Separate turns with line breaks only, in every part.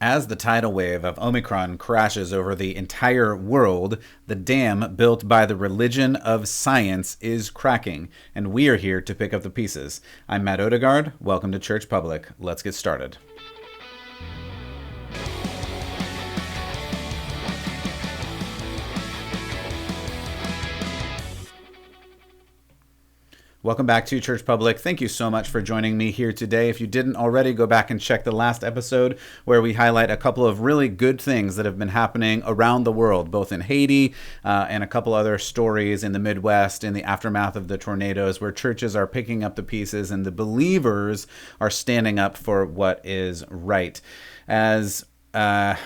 As the tidal wave of Omicron crashes over the entire world, the dam built by the religion of science is cracking, and we are here to pick up the pieces. I'm Matt Odegaard. Welcome to Church Public. Let's get started. Welcome back to Church Public. Thank you so much for joining me here today. If you didn't already, go back and check the last episode where we highlight a couple of really good things that have been happening around the world, both in Haiti and a couple other stories in the Midwest in the aftermath of the tornadoes where churches are picking up the pieces and the believers are standing up for what is right. As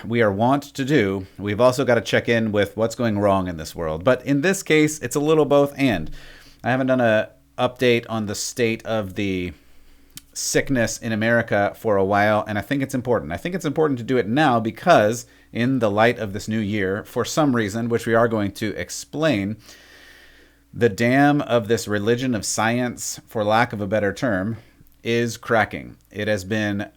we are wont to do, we've also got to check in with what's going wrong in this world. But in this case, it's a little both and. I haven't done a update on the state of the sickness in America for a while, and I think it's important. I think it's important to do it now because in the light of this new year, for some reason, which we are going to explain, the dam of this religion of science, for lack of a better term, is cracking. It has been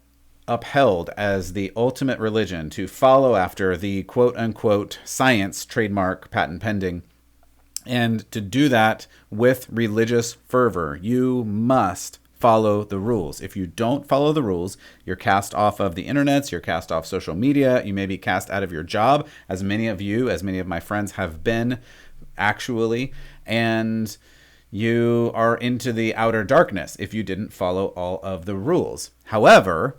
upheld as the ultimate religion to follow after the quote-unquote science, trademark, patent pending. And to do that with religious fervor, you must follow the rules. If you don't follow the rules, you're cast off of the internet, you're cast off social media, you may be cast out of your job, as many of my friends have been actually, and you are into the outer darkness if you didn't follow all of the rules. However,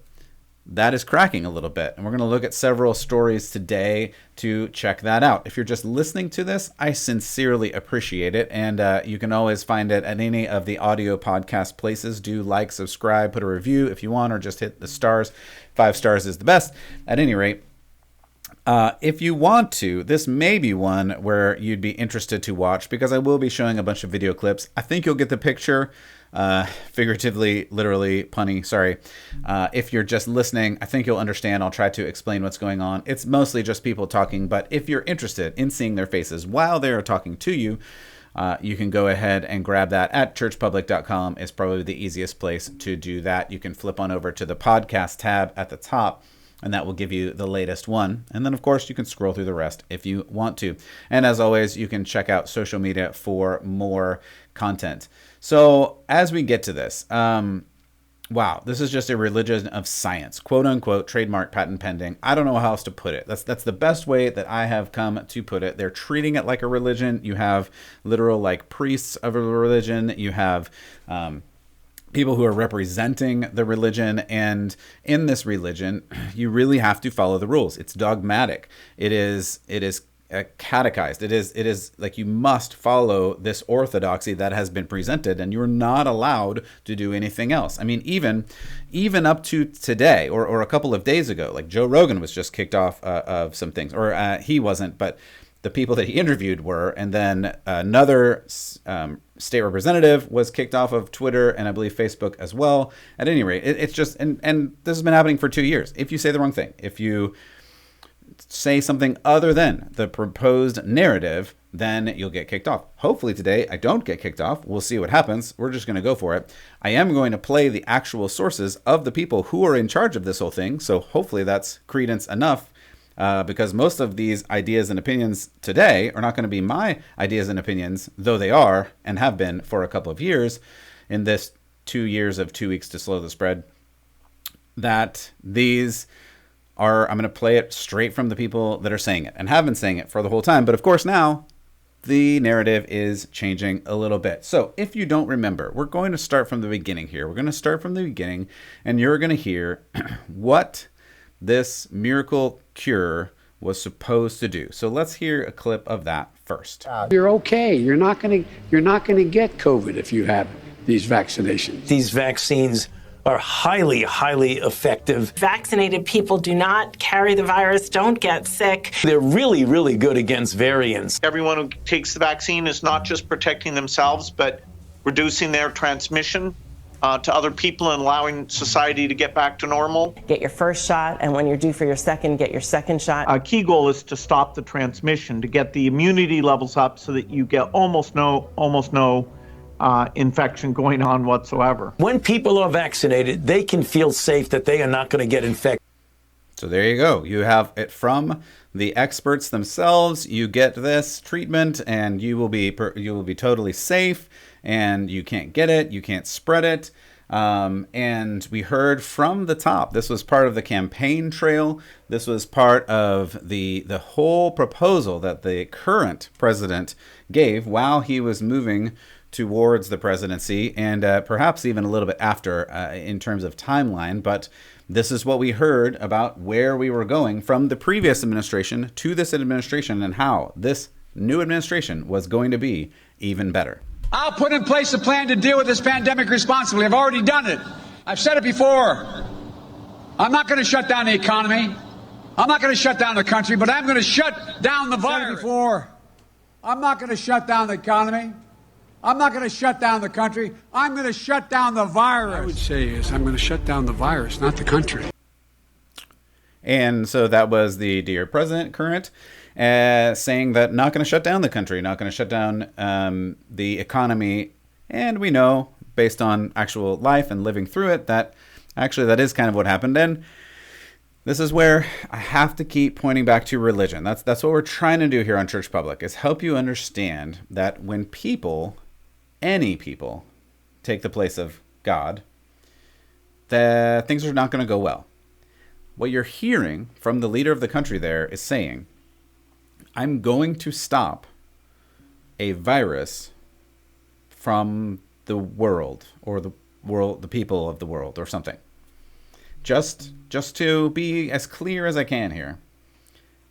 that is cracking a little bit. And we're going to look at several stories today to check that out. If you're just listening to this, I sincerely appreciate it. And you can always find it at any of the audio podcast places. Do like, subscribe, put a review if you want, or just hit the stars. 5 stars is the best. At any rate, if you want to, this may be one where you'd be interested to watch because I will be showing a bunch of video clips. I think you'll get the picture. Figuratively, literally, punny, sorry. If you're just listening, I think you'll understand. I'll try to explain what's going on. It's mostly just people talking, but if you're interested in seeing their faces while they are talking to you, you can go ahead and grab that at churchpublic.com. It's probably the easiest place to do that. You can flip on over to the podcast tab at the top, and that will give you the latest one. And then, of course, you can scroll through the rest if you want to. And as always, you can check out social media for more content. So as we get to this, wow, this is just a religion of science, quote unquote, trademark, patent pending. I don't know how else to put it. That's the best way that I have come to put it. They're treating it like a religion. You have literal like priests of a religion. You have people who are representing the religion. And in this religion, you really have to follow the rules. It's dogmatic. It is catechized. It is like you must follow this orthodoxy that has been presented, and you're not allowed to do anything else. I mean, even up to today or a couple of days ago, like Joe Rogan was just kicked off of some things, or he wasn't, but the people that he interviewed were, and then another state representative was kicked off of Twitter and I believe Facebook as well. At any rate, it's just, and this has been happening for 2 years. If you say the wrong thing, if you say something other than the proposed narrative, then you'll get kicked off. Hopefully today I don't get kicked off. We'll see what happens. We're just going to go for it. I am going to play the actual sources of the people who are in charge of this whole thing. So hopefully that's credence enough because most of these ideas and opinions today are not going to be my ideas and opinions, though they are and have been for a couple of years in this 2 years of 2 weeks to slow the spread, that these I'm going to play it straight from the people that are saying it and have been saying it for the whole time. But of course, now the narrative is changing a little bit. So if you don't remember, we're going to start from the beginning here. We're going to start from the beginning, and you're going to hear what this miracle cure was supposed to do. So let's hear a clip of that first.
You're okay. You're not going to get COVID if you have these vaccinations.
These vaccines are highly, highly effective.
Vaccinated people do not carry the virus, don't get sick.
They're really, really good against variants.
Everyone who takes the vaccine is not just protecting themselves, but reducing their transmission to other people and allowing society to get back to normal.
Get your first shot, and when you're due for your second, get your second shot.
A key goal is to stop the transmission, to get the immunity levels up so that you get almost no infection going on whatsoever.
When people are vaccinated, they can feel safe that they are not going to get infected.
So there you go. You have it from the experts themselves. You get this treatment, and you will be totally safe. And you can't get it. You can't spread it. And we heard from the top. This was part of the campaign trail. This was part of the whole proposal that the current president gave while he was moving towards the presidency, and perhaps even a little bit after in terms of timeline. But this is what we heard about where we were going from the previous administration to this administration, and how this new administration was going to be even better.
I'll put in place a plan to deal with this pandemic responsibly. I've already done it. I've said it before. I'm not going to shut down the economy. I'm not going to shut down the country, but I'm going to shut down the virus. I've said it before. I'm not going to shut down the economy. I'm not going to shut down the country. I'm going to shut down the virus. What I would say is I'm going to shut down the virus, not the country.
And so that was the dear president, current, saying that not going to shut down the country, not going to shut down the economy. And we know, based on actual life and living through it, that actually that is kind of what happened. And this is where I have to keep pointing back to religion. That's what we're trying to do here on Church Public, is help you understand that when people, any people, take the place of God, that things are not going to go well. What you're hearing from the leader of the country there is saying, I'm going to stop a virus from the world, or the people of the world, or something. Just to be as clear as I can here,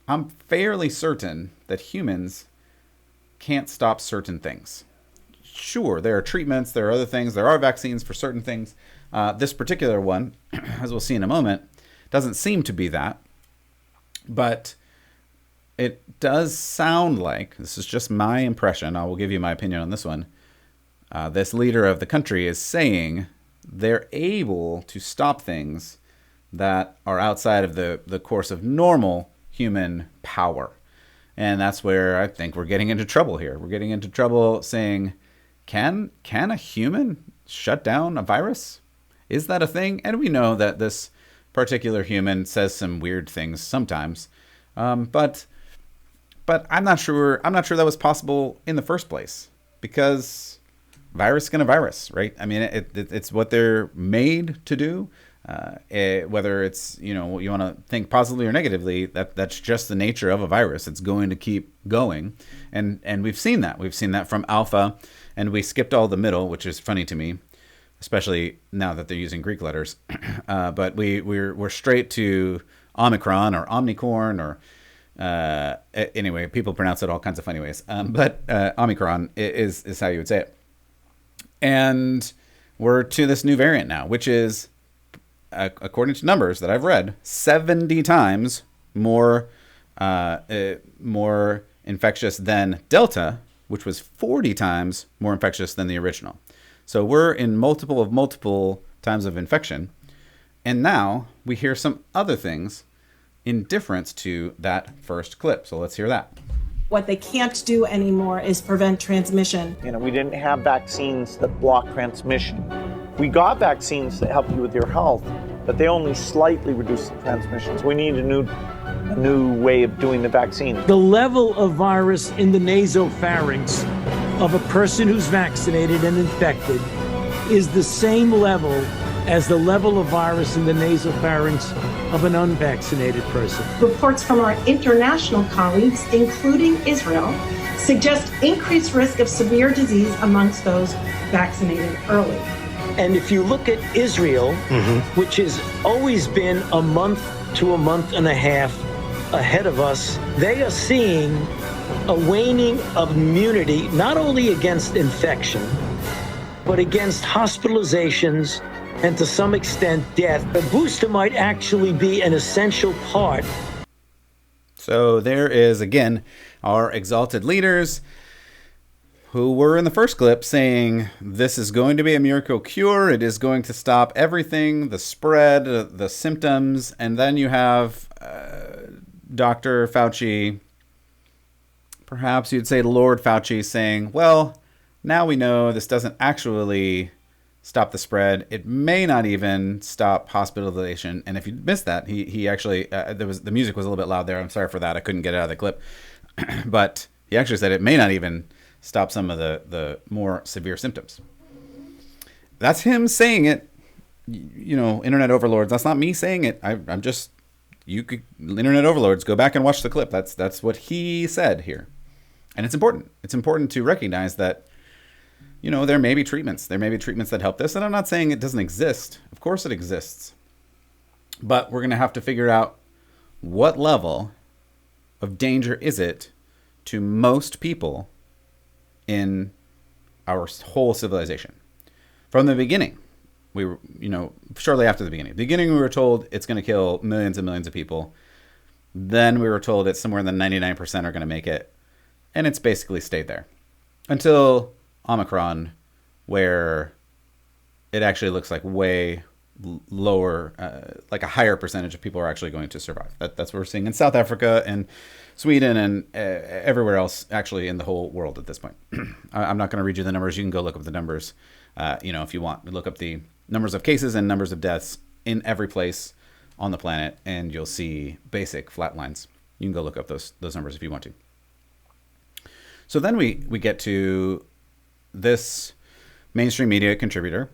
I'm fairly certain that humans can't stop certain things. Sure, there are treatments, there are other things, there are vaccines for certain things. This particular one, as we'll see in a moment, doesn't seem to be that. But it does sound like, this is just my impression, I will give you my opinion on this one, this leader of the country is saying they're able to stop things that are outside of the course of normal human power. And that's where I think we're getting into trouble here. We're getting into trouble saying, can a human shut down a virus? Is that a thing? And we know that this particular human says some weird things sometimes. But I'm not sure that was possible in the first place, because virus is going to virus, right? I mean, it's what they're made to do. Whether it's, you want to think positively or negatively, that's just the nature of a virus. It's going to keep going. And we've seen that. We've seen that from Alpha, and we skipped all the middle, which is funny to me, especially now that they're using Greek letters. But we're straight to Omicron or Omnicorn, or anyway, people pronounce it all kinds of funny ways. But Omicron is how you would say it. And we're to this new variant now, which is, according to numbers that I've read, 70 times more infectious than Delta, which was 40 times more infectious than the original. So we're in multiple times of infection. And now we hear some other things in difference to that first clip. So let's hear that.
What they can't do anymore is prevent transmission.
We didn't have vaccines that block transmission. We got vaccines that help you with your health, but they only slightly reduce the transmissions. We need a new way of doing the vaccine.
The level of virus in the nasopharynx of a person who's vaccinated and infected is the same level as the level of virus in the nasopharynx of an unvaccinated person.
Reports from our international colleagues, including Israel, suggest increased risk of severe disease amongst those vaccinated early.
And if you look at Israel, which has always been a month to a month and a half ahead of us, they are seeing a waning of immunity, not only against infection, but against hospitalizations and to some extent death. A booster might actually be an essential part.
So there is, again, our exalted leaders who were in the first clip saying this is going to be a miracle cure. It is going to stop everything, the spread, the symptoms. And then you have Dr. Fauci, perhaps you'd say Lord Fauci, saying, well, now we know this doesn't actually stop the spread. It may not even stop hospitalization. And if you missed that, he actually the music was a little bit loud there. I'm sorry for that. I couldn't get it out of the clip, but he actually said it may not even stop some of the more severe symptoms. That's him saying it. You know, internet overlords. That's not me saying it. I'm just, you could, internet overlords, go back and watch the clip. That's what he said here. And it's important. It's important to recognize that, you know, there may be treatments. There may be treatments that help this. And I'm not saying it doesn't exist. Of course it exists. But we're going to have to figure out what level of danger is it to most people in our whole civilization. From the beginning, we were, you know, shortly after the beginning, we were told it's going to kill millions and millions of people. Then we were told it's somewhere in the 99% are going to make it. And it's basically stayed there until Omicron, where it actually looks like way lower, like a higher percentage of people are actually going to survive. That's what we're seeing in South Africa and Sweden and everywhere else, actually in the whole world at this point. I'm not going to read you the numbers. You can go look up the numbers, you know, if you want. Look up the numbers of cases and numbers of deaths in every place on the planet, and you'll see basic flat lines. You can go look up those numbers if you want to. So then we get to this mainstream media contributor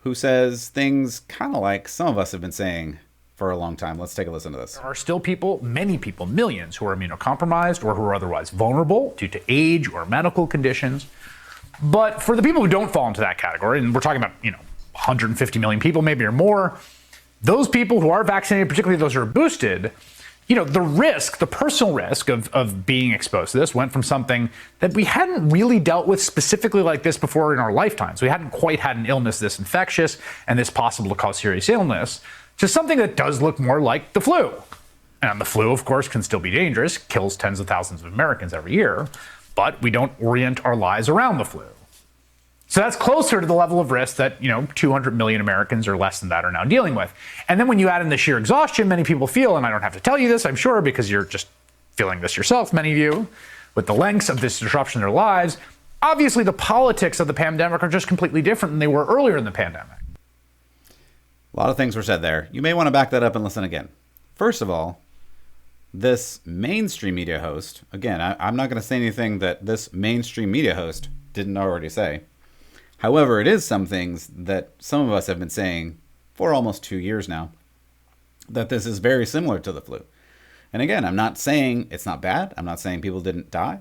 who says things kind of like some of us have been saying for a long time. Let's take a listen to this.
There are still people, many people, millions, who are immunocompromised or who are otherwise vulnerable due to age or medical conditions. But for the people who don't fall into that category, and we're talking about, you know, 150 million people, maybe or more, those people who are vaccinated, particularly those who are boosted, you know, the risk, the personal risk of being exposed to this went from something that we hadn't really dealt with specifically like this before in our lifetimes. We hadn't quite had an illness this infectious and this possible to cause serious illness to something that does look more like the flu. And the flu, of course, can still be dangerous, kills tens of thousands of Americans every year, but we don't orient our lives around the flu. So that's closer to the level of risk that, you know, 200 million Americans or less than that are now dealing with. And then when you add in the sheer exhaustion many people feel, and I don't have to tell you this, I'm sure, because you're just feeling this yourself, many of you, with the lengths of this disruption in their lives, obviously the politics of the pandemic are just completely different than they were earlier in the pandemic.
A lot of things were said there. You may want to back that up and listen again. First of all, this mainstream media host, again, I'm not going to say anything that this mainstream media host didn't already say. However, it is some things that some of us have been saying for almost 2 years now, that this is very similar to the flu. And again, I'm not saying it's not bad. I'm not saying people didn't die.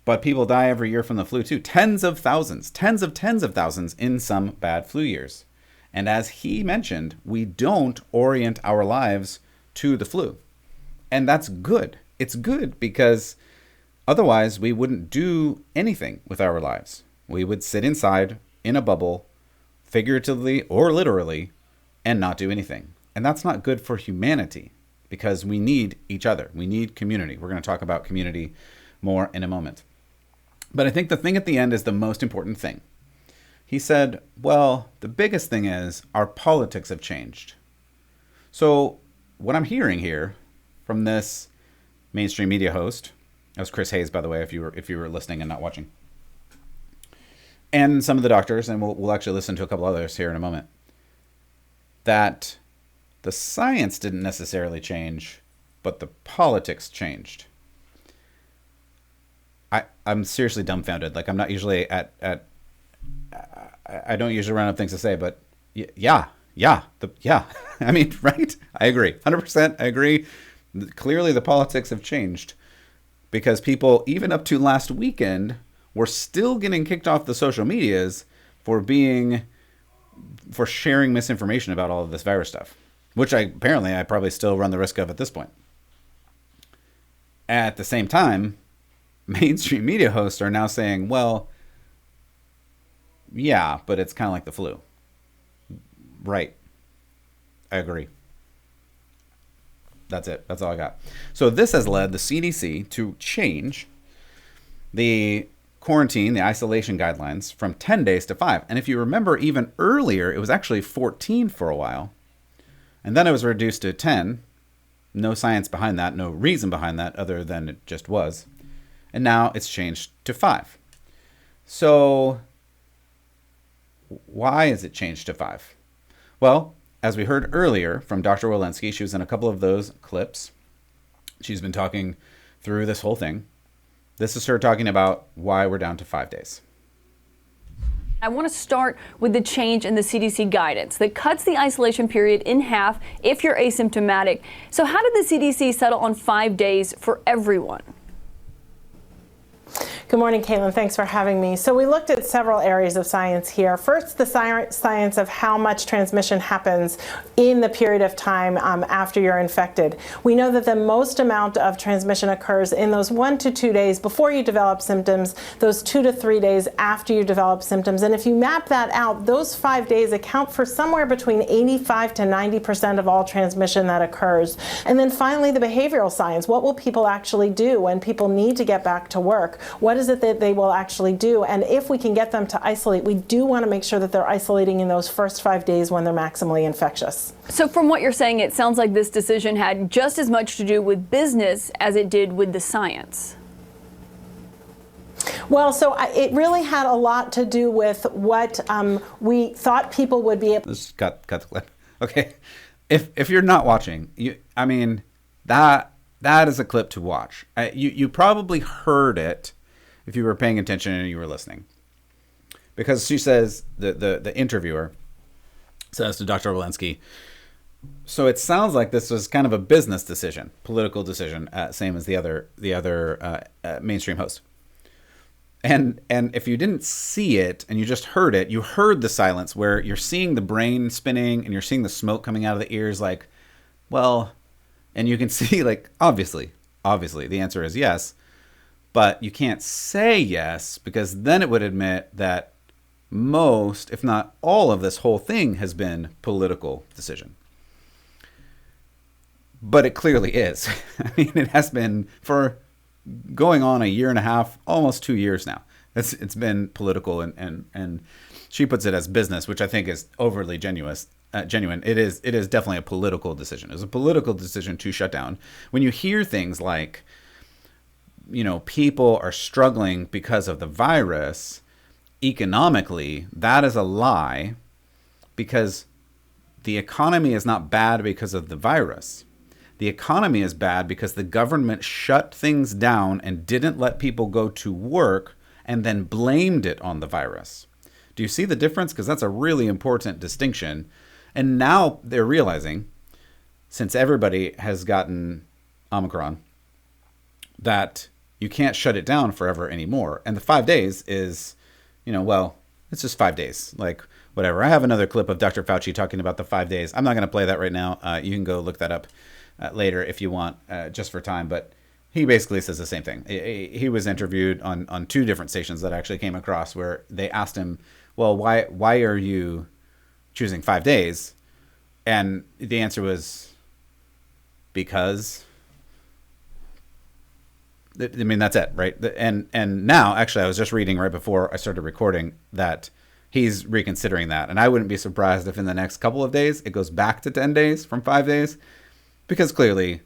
But people die every year from the flu too. Tens of thousands in some bad flu years. And as he mentioned, we don't orient our lives to the flu. And that's good. It's good because otherwise we wouldn't do anything with our lives. We would sit inside in a bubble, figuratively or literally, and not do anything. And that's not good for humanity because we need each other. We need community. We're going to talk about community more in a moment. But I think the thing at the end is the most important thing. He said, well, the biggest thing is our politics have changed. So what I'm hearing here from this mainstream media host, that was Chris Hayes, by the way, if you were listening and not watching, and some of the doctors, and we'll actually listen to a couple others here in a moment, that the science didn't necessarily change, but the politics changed. I'm seriously dumbfounded. Like, I'm not usually I don't usually run up things to say, but yeah. I mean, right? I agree. 100% I agree. Clearly the politics have changed because people, even up to last weekend, were still getting kicked off the social medias for sharing misinformation about all of this virus stuff, which I probably still run the risk of at this point. At the same time, mainstream media hosts are now saying, well, yeah, but it's kind of like the flu. Right. I agree. That's it. That's all I got. So this has led the CDC to change the quarantine, the isolation guidelines from 10 days to 5. And if you remember, even earlier, it was actually 14 for a while. And then it was reduced to 10. No science behind that, no reason behind that other than it just was. And now it's changed to 5. So why is it changed to 5? Well, as we heard earlier from Dr. Walensky, she was in a couple of those clips. She's been talking through this whole thing. This is her talking about why we're down to 5 days.
I want to start with the change in the CDC guidance that cuts the isolation period in half if you're asymptomatic. So how did the CDC settle on 5 days for everyone?
Good morning, Caitlin. Thanks for having me. So we looked at several areas of science here. First, the science of how much transmission happens in the period of time after you're infected. We know that the most amount of transmission occurs in those 1 to 2 days before you develop symptoms, those 2 to 3 days after you develop symptoms. And if you map that out, those 5 days account for somewhere between 85 to 90% of all transmission that occurs. And then finally, the behavioral science. What will people actually do when people need to get back to work? What is it that they will actually do? And if we can get them to isolate, we do want to make sure that they're isolating in those first 5 days when they're maximally infectious.
So from what you're saying, it sounds like this decision had just as much to do with business as it did with the science.
Well, so it really had a lot to do with what we thought people would be able.
Let's cut the clip. Okay, if you're not watching, that is a clip to watch. You probably heard it if you were paying attention and you were listening, because she says, the interviewer says to Dr. Walensky, so it sounds like this was kind of a business decision, political decision, same as the other mainstream host. And if you didn't see it and you just heard it, you heard the silence where you're seeing the brain spinning and you're seeing the smoke coming out of the ears, like, well, and you can see, like, obviously the answer is yes. But you can't say yes, because then it would admit that most, if not all, of this whole thing has been political decision. But it clearly is. I mean, it has been for going on 1.5 years, almost 2 years now. It's been political, and she puts it as business, which I think is overly genuine. It is definitely a political decision. It was a political decision to shut down. When you hear things like, people are struggling because of the virus, economically, that is a lie, because the economy is not bad because of the virus. The economy is bad because the government shut things down and didn't let people go to work and then blamed it on the virus. Do you see the difference? Because that's a really important distinction. And now they're realizing, since everybody has gotten Omicron, that you can't shut it down forever anymore. And the 5 days is, it's just 5 days. Like, whatever. I have another clip of Dr. Fauci talking about the 5 days. I'm not going to play that right now. You can go look that up later if you want, just for time. But he basically says the same thing. He was interviewed on 2 different stations that I actually came across, where they asked him, well, why are you choosing 5 days? And the answer was, because... I mean, that's it, right? And now, actually, I was just reading right before I started recording that he's reconsidering that. And I wouldn't be surprised if in the next couple of days, it goes back to 10 days from 5 days. Because clearly,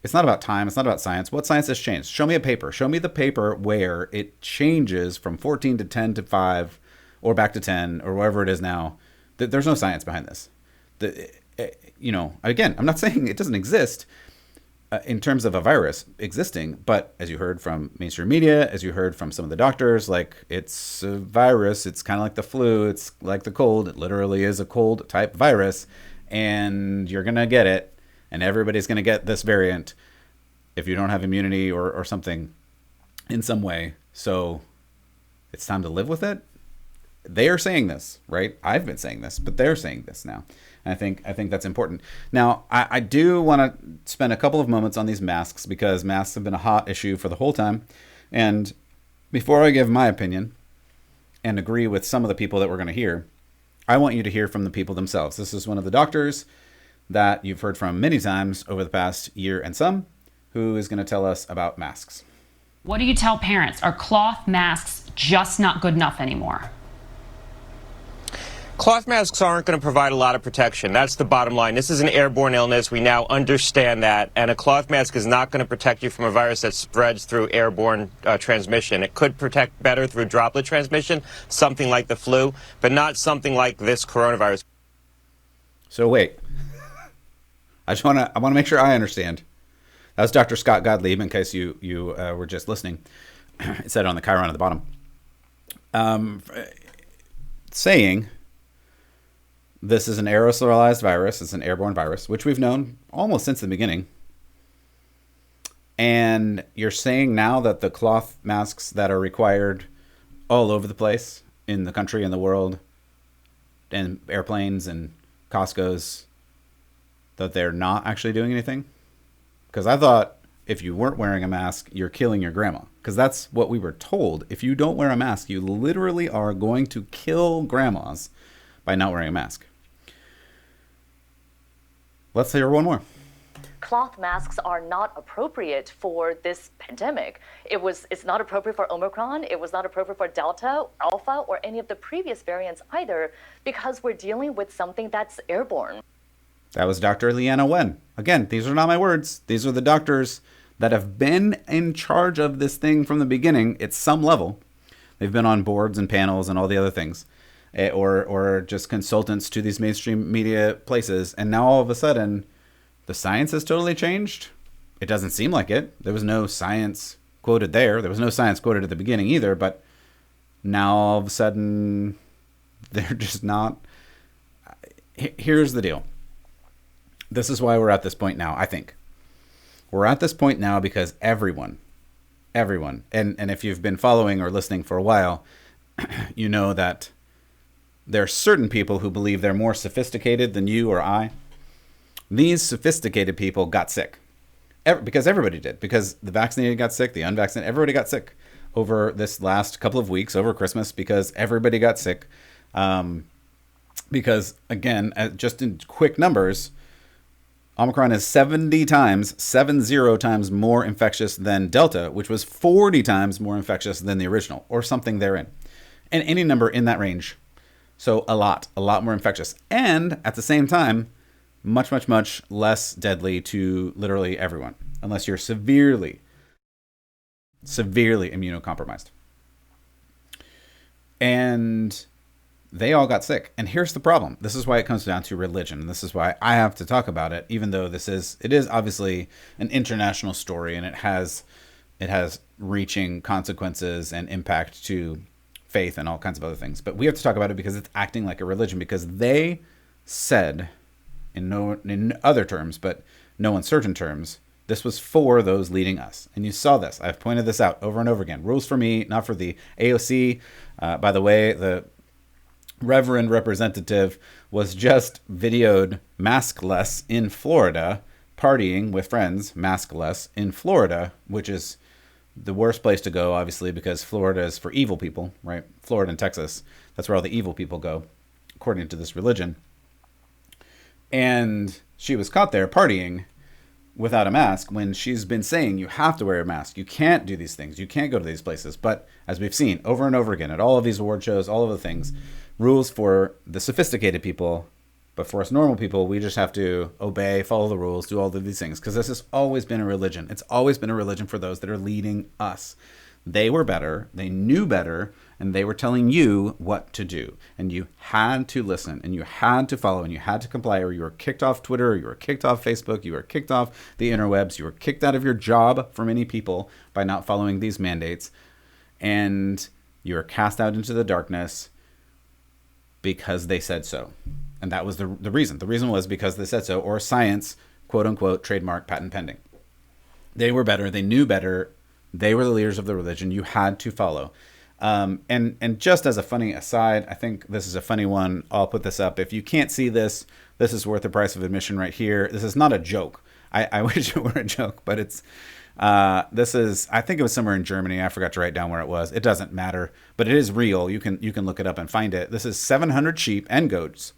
it's not about time. It's not about science. What science has changed? Show me a paper. Show me the paper where it changes from 14 to 10 to 5 or back to 10 or wherever it is now. There's no science behind this. Again, I'm not saying it doesn't exist. In terms of a virus existing, but as you heard from mainstream media, as you heard from some of the doctors, like, it's a virus, it's kind of like the flu, it's like the cold, it literally is a cold type virus, and you're going to get it, and everybody's going to get this variant if you don't have immunity or something in some way, so it's time to live with it. They are saying this, right? I've been saying this, but they're saying this now. And I think that's important. Now, I do want to spend a couple of moments on these masks, because masks have been a hot issue for the whole time. And before I give my opinion and agree with some of the people that we're going to hear, I want you to hear from the people themselves. This is one of the doctors that you've heard from many times over the past year and some, who is going to tell us about masks.
What do you tell parents? Are cloth masks just not good enough anymore? Cloth masks aren't going to provide a lot of protection. That's the bottom line. This is an airborne illness. We now understand that. And a cloth mask is not going to protect you from a virus that spreads through airborne transmission. It could protect better through droplet transmission, something like the flu, but not something like this coronavirus.
So wait, I want to make sure I understand. That was Dr. Scott Gottlieb, in case you were just listening. It said on the chyron at the bottom. Saying this is an aerosolized virus, it's an airborne virus, which we've known almost since the beginning. And you're saying now that the cloth masks that are required all over the place in the country and the world, and airplanes and Costco's, that they're not actually doing anything? Because I thought if you weren't wearing a mask, you're killing your grandma. Because that's what we were told. If you don't wear a mask, you literally are going to kill grandmas by not wearing a mask. Let's hear one more.
Cloth masks are not appropriate for this pandemic. It's not appropriate for Omicron. It was not appropriate for Delta, Alpha, or any of the previous variants either, because we're dealing with something that's airborne.
That was Dr. Leanna Wen. Again, these are not my words. These are the doctors that have been in charge of this thing from the beginning at some level. They've been on boards and panels and all the other things, or just consultants to these mainstream media places. And now all of a sudden, the science has totally changed. It doesn't seem like it. There was no science quoted there. There was no science quoted at the beginning either. But now all of a sudden, they're just not. Here's the deal. This is why we're at this point now, I think. We're at this point now because everyone, and if you've been following or listening for a while, you know that there are certain people who believe they're more sophisticated than you or I. These sophisticated people got sick because everybody did. Because the vaccinated got sick, the unvaccinated, everybody got sick over this last couple of weeks over Christmas because everybody got sick. Because, again, just in quick numbers, Omicron is 70 times more infectious than Delta, which was 40 times more infectious than the original, or something therein. And any number in that range. So a lot more infectious. And at the same time, much less deadly to literally everyone, unless you're severely immunocompromised. And they all got sick. And here's the problem. This is why it comes down to religion. And this is why I have to talk about it, even though it is obviously an international story, and it has reaching consequences and impact to faith and all kinds of other things. But we have to talk about it because it's acting like a religion, because they said in other terms, but no uncertain terms, this was for those leading us. And you saw this. I've pointed this out over and over again. Rules for me, not for the AOC. By the way, the Reverend representative was just videoed maskless in Florida, partying with friends maskless in Florida, which is the worst place to go, obviously, because Florida is for evil people, right? Florida and Texas, that's where all the evil people go, according to this religion. And she was caught there partying without a mask when she's been saying you have to wear a mask. You can't do these things. You can't go to these places. But as we've seen over and over again at all of these award shows, all of the things, rules for the sophisticated people, but for us normal people, we just have to obey, follow the rules, do all of these things, because this has always been a religion. It's always been a religion for those that are leading us. They were better, they knew better, and they were telling you what to do. And you had to listen, and you had to follow, and you had to comply, or you were kicked off Twitter, or you were kicked off Facebook, you were kicked off the interwebs, you were kicked out of your job for many people by not following these mandates, and you were cast out into the darkness because they said so. And that was the reason. The reason was because they said so, or science, quote unquote, trademark, patent pending. They were better. They knew better. They were the leaders of the religion. You had to follow. And just as a funny aside, I think this is a funny one. I'll put this up. If you can't see this, this is worth the price of admission right here. This is not a joke. I wish it were a joke, but it's, this is, I think it was somewhere in Germany. I forgot to write down where it was. It doesn't matter, but it is real. You can look it up and find it. This is 700 sheep and goats.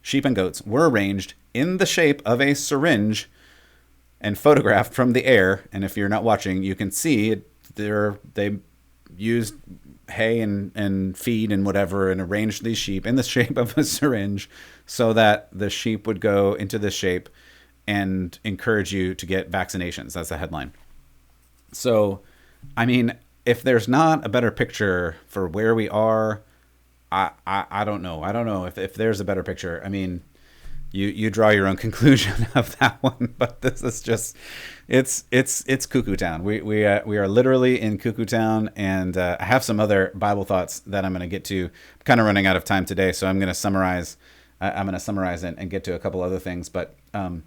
Sheep and goats were arranged in the shape of a syringe and photographed from the air. And if you're not watching, you can see they used hay and feed and whatever and arranged these sheep in the shape of a syringe so that the sheep would go into this shape and encourage you to get vaccinations. That's the headline. So, I mean, if there's not a better picture for where we are, I don't know. I don't know if there's a better picture. I mean, you draw your own conclusion of that one, but this is just, it's cuckoo town. We are literally in cuckoo town, and I have some other Bible thoughts that I'm going to get to. I'm kind of running out of time today, so I'm going to summarize. And get to a couple other things, but I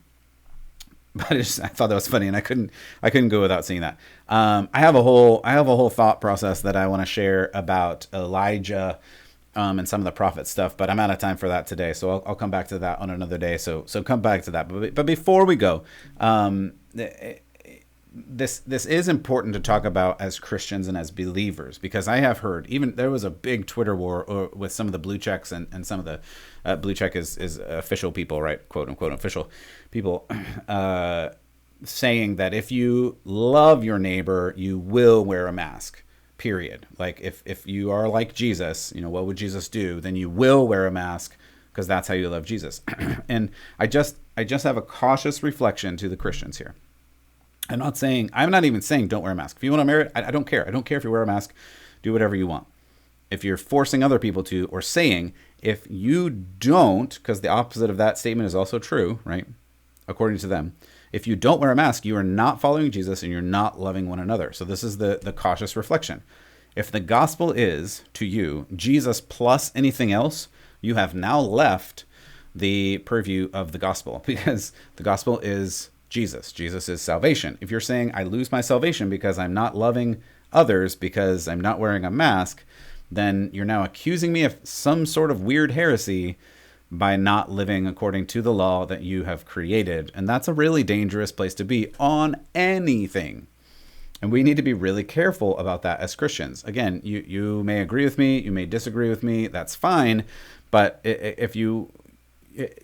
thought that was funny, and I couldn't go without seeing that. I have a whole thought process that I want to share about Elijah and some of the prophet stuff, but I'm out of time for that today, so I'll come back to that on another day. So come back to that. But before we go, this is important to talk about as Christians and as believers, because I have heard, even there was a big Twitter war with some of the blue checks and some of the blue check is official people, right? Quote unquote official people, saying that if you love your neighbor, you will wear a mask, period. Like if you are like Jesus, what would Jesus do? Then you will wear a mask because that's how you love Jesus. And I just have a cautious reflection to the Christians here. I'm not even saying don't wear a mask. If you want to wear it, I don't care. I don't care if you wear a mask. Do whatever you want. If you're forcing other people to, or saying if you don't, because the opposite of that statement is also true, right? According to them, if you don't wear a mask, you are not following Jesus and you're not loving one another. So this is the cautious reflection. If the gospel is to you Jesus plus anything else, you have now left the purview of the gospel, because the gospel is Jesus. Jesus is salvation. If you're saying I lose my salvation because I'm not loving others because I'm not wearing a mask, then you're now accusing me of some sort of weird heresy by not living according to the law that you have created. And that's a really dangerous place to be on anything. And we need to be really careful about that as Christians. Again, you may agree with me, you may disagree with me, that's fine. But if you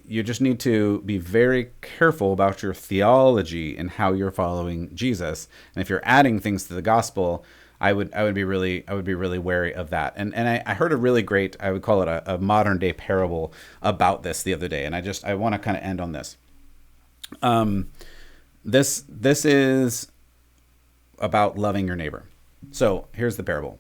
just need to be very careful about your theology and how you're following Jesus. And if you're adding things to the gospel, I would be really wary of that. And I heard a really great, I would call it a modern day parable about this the other day. And I want to kind of end on this. This is about loving your neighbor. So here's the parable.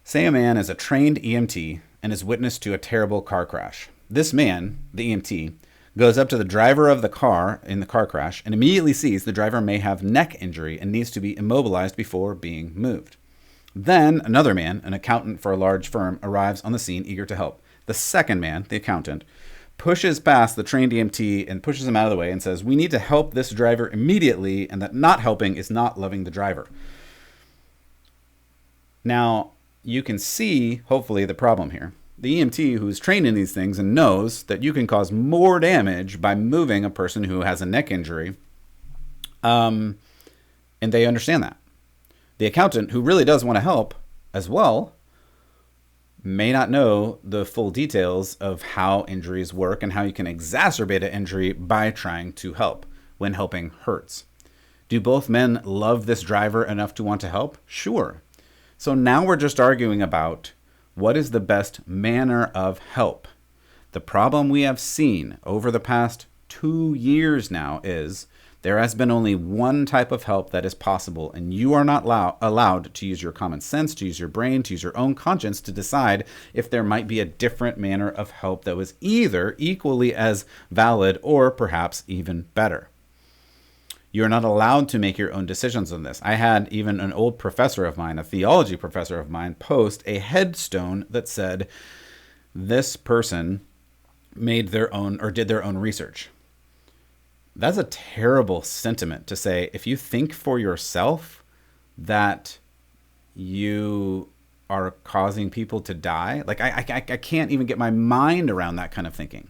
Say a man is a trained EMT and is witness to a terrible car crash. This man, the EMT, goes up to the driver of the car in the car crash and immediately sees the driver may have neck injury and needs to be immobilized before being moved. Then another man, an accountant for a large firm, arrives on the scene eager to help. The second man, the accountant, pushes past the trained EMT and pushes him out of the way and says, "We need to help this driver immediately, and that not helping is not loving the driver." Now, you can see, hopefully, the problem here. The EMT, who is trained in these things and knows that you can cause more damage by moving a person who has a neck injury, and they understand that. The accountant, who really does want to help as well, may not know the full details of how injuries work and how you can exacerbate an injury by trying to help when helping hurts. Do both men love this driver enough to want to help? Sure. So now we're just arguing about what is the best manner of help. The problem we have seen over the past 2 years now is there has been only one type of help that is possible, and you are not allowed to use your common sense, to use your brain, to use your own conscience to decide if there might be a different manner of help that was either equally as valid or perhaps even better. You're not allowed to make your own decisions on this. I had even an old professor of mine, a theology professor of mine, post a headstone that said, this person made their own or did their own research. That's a terrible sentiment to say. If you think for yourself that you are causing people to die, like I can't even get my mind around that kind of thinking.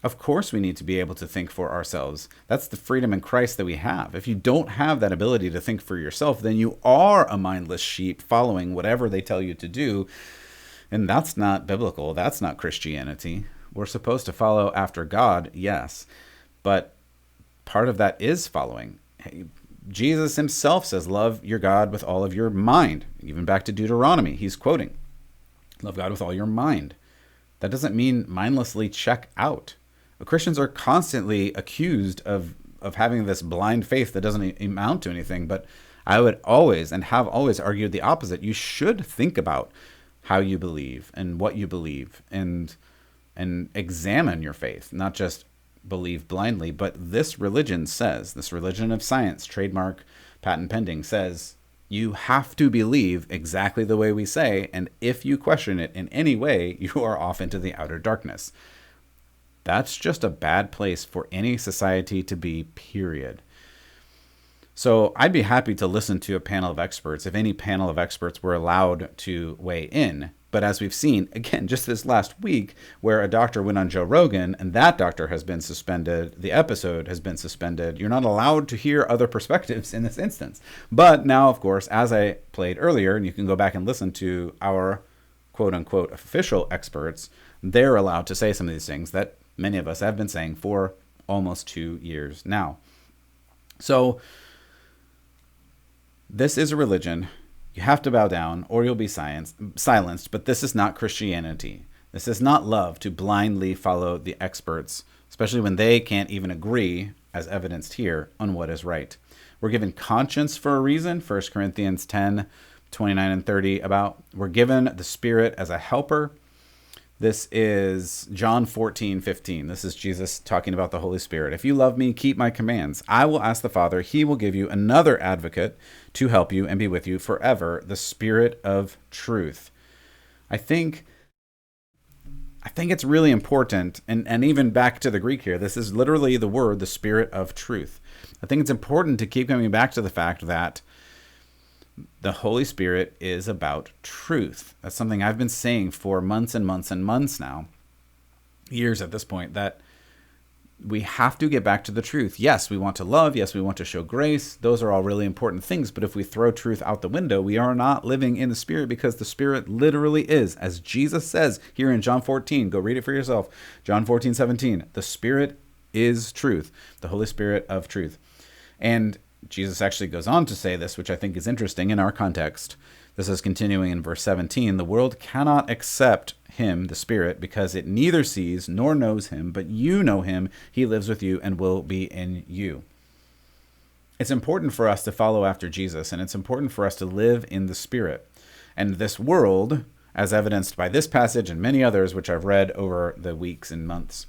Of course we need to be able to think for ourselves. That's the freedom in Christ that we have. If you don't have that ability to think for yourself, then you are a mindless sheep following whatever they tell you to do. And that's not biblical. That's not Christianity. We're supposed to follow after God, yes. But part of that is following. Hey, Jesus himself says, love your God with all of your mind. Even back to Deuteronomy, he's quoting, love God with all your mind. That doesn't mean mindlessly check out. Christians are constantly accused of having this blind faith that doesn't amount to anything. But I would always and have always argued the opposite. You should think about how you believe and what you believe and examine your faith, not just believe blindly. But this religion says, this religion of science, trademark, patent pending, says you have to believe exactly the way we say. And if you question it in any way, you are off into the outer darkness. That's just a bad place for any society to be, period. So I'd be happy to listen to a panel of experts if any panel of experts were allowed to weigh in. But as we've seen, again, just this last week, where a doctor went on Joe Rogan and that doctor has been suspended, the episode has been suspended, you're not allowed to hear other perspectives in this instance. But now, of course, as I played earlier, and you can go back and listen to our quote-unquote official experts, they're allowed to say some of these things that many of us have been saying for almost 2 years now. So this is a religion. You have to bow down or you'll be silenced, but this is not Christianity. This is not love to blindly follow the experts, especially when they can't even agree, as evidenced here, on what is right. We're given conscience for a reason. 1 Corinthians 10, 29 and 30 about we're given the Spirit as a helper. This is John 14, 15. This is Jesus talking about the Holy Spirit. If you love me, keep my commands. I will ask the Father. He will give you another advocate to help you and be with you forever, the Spirit of truth. I think it's really important, and even back to the Greek here, this is literally the word, the Spirit of truth. I think it's important to keep coming back to the fact that the Holy Spirit is about truth. That's something I've been saying for months and months and months now, years at this point, that we have to get back to the truth. Yes, we want to love. Yes, we want to show grace. Those are all really important things. But if we throw truth out the window, we are not living in the Spirit, because the Spirit literally is, as Jesus says here in John 14, go read it for yourself. John 14, 17, the Spirit is truth, the Holy Spirit of truth. And Jesus actually goes on to say this, which I think is interesting in our context. This is continuing in verse 17. The world cannot accept him, the Spirit, because it neither sees nor knows him, but you know him. He lives with you and will be in you. It's important for us to follow after Jesus, and it's important for us to live in the Spirit. And this world, as evidenced by this passage and many others, which I've read over the weeks and months,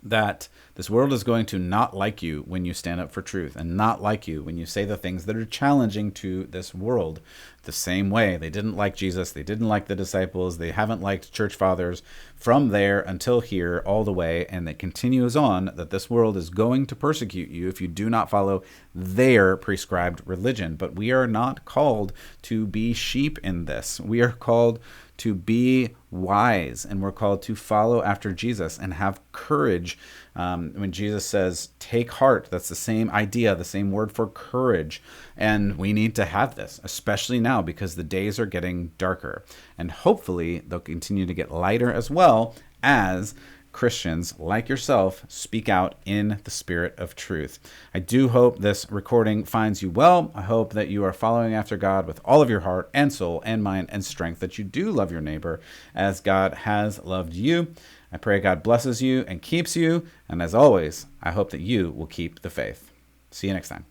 that this world is going to not like you when you stand up for truth, and not like you when you say the things that are challenging to this world. The same way they didn't like Jesus, they didn't like the disciples, they haven't liked church fathers from there until here all the way, and it continues on that this world is going to persecute you if you do not follow their prescribed religion. But we are not called to be sheep in this. We are called to be wise, and we're called to follow after Jesus and have courage. When Jesus says, take heart, that's the same idea, the same word for courage. And we need to have this, especially now, because the days are getting darker. And hopefully they'll continue to get lighter as well as Christians like yourself speak out in the Spirit of truth. I do hope this recording finds you well. I hope that you are following after God with all of your heart and soul and mind and strength, that you do love your neighbor as God has loved you. I pray God blesses you and keeps you. And as always, I hope that you will keep the faith. See you next time.